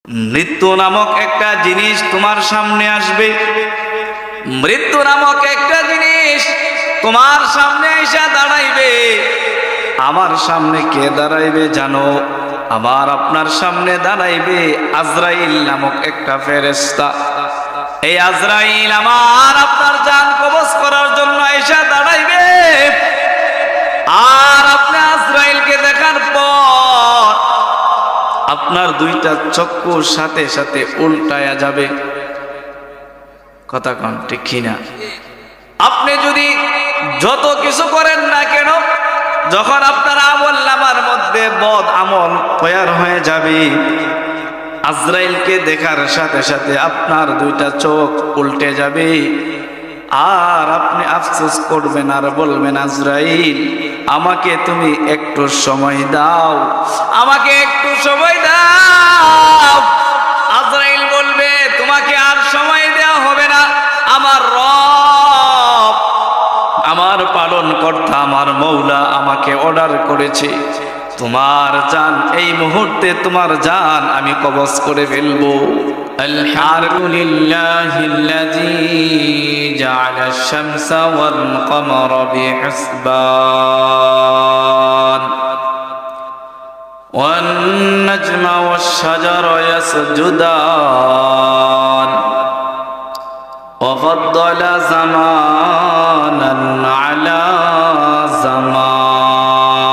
মৃত্যু নামক একটা জিনিস তোমার সামনে আসবে। মৃত্যু নামক একটা জিনিস তোমার সামনে এসে দাঁড়াইবে। আমার সামনে কে দাঁড়াইবে জানো? আমার আপনার সামনে দাঁড়াইবে আজরাইল নামক একটা ফেরেশতা। এই আজরাইল আমার আপনার জান কবজ করার জন্য এসে দাঁড়াইবে। আর আপনি আজরাইলকে দেখার পর আপনার দুইটা চক্ষুর সাথে সাথে উল্টায়া যাবে। কথা কন ঠিক কিনা? আপনি যদি যত কিছু করেন না কেন, যখন আপনার আমল নামার মধ্যে বদ আমল তৈয়ার হয়ে যাবে, আজরাইলকে দেখার সাথে সাথে আপনার দুইটা চোখ উল্টে যাবে। আর আপনি আফসোস করবেন আর বলবেন, আজরাইল আমাকে তুমি একটু সময় দাও, আমাকে একটু সময় দাও। আজরাইল বলবে, তোমাকে আর সময় দেওয়া হবে না। আমার রব, আমার পালনকর্তা, আমার মৌলা আমাকে অর্ডার করেছে, তোমার জান এই মুহূর্তে তোমার জান আমি কবজ করে ফেলবো। আলহামদুলিল্লাহিল্লাযী জাআলা আশ-শামসা ওয়াল কমারা বিহিসবান ওয়ান নাজমা ওয়াশ-শাজারা ইয়াসজুদান ওয়া ফাদ্দালা জামানান আলা জামান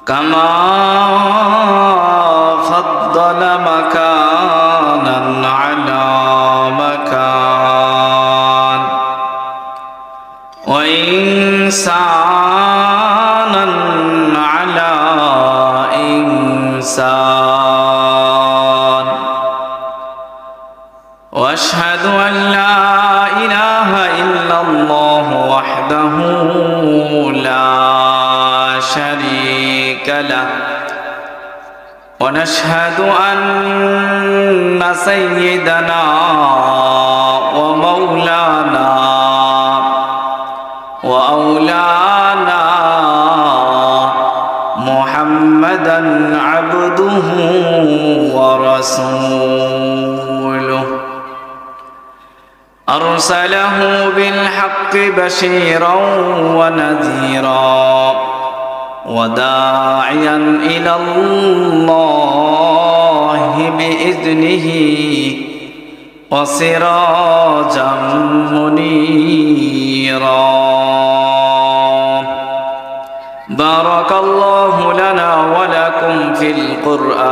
কামা ফাদ্দালা মাকানান আলা মাকান ওয়া ইনসানান আলা ইনসান ওয়া আশহাদু আন লা ইলাহা ইল্লাল্লাহু ওয়াহদাহু লা শারীকা লাহু ونشهد أن سيدنا ومولانا وأولانا محمدا عبده ورسوله أرسله بالحق بشيرا ونذيرا وداعيا إلى الله بإذنه وسراجا منيرا. بارك الله لنا ولكم في القرآن.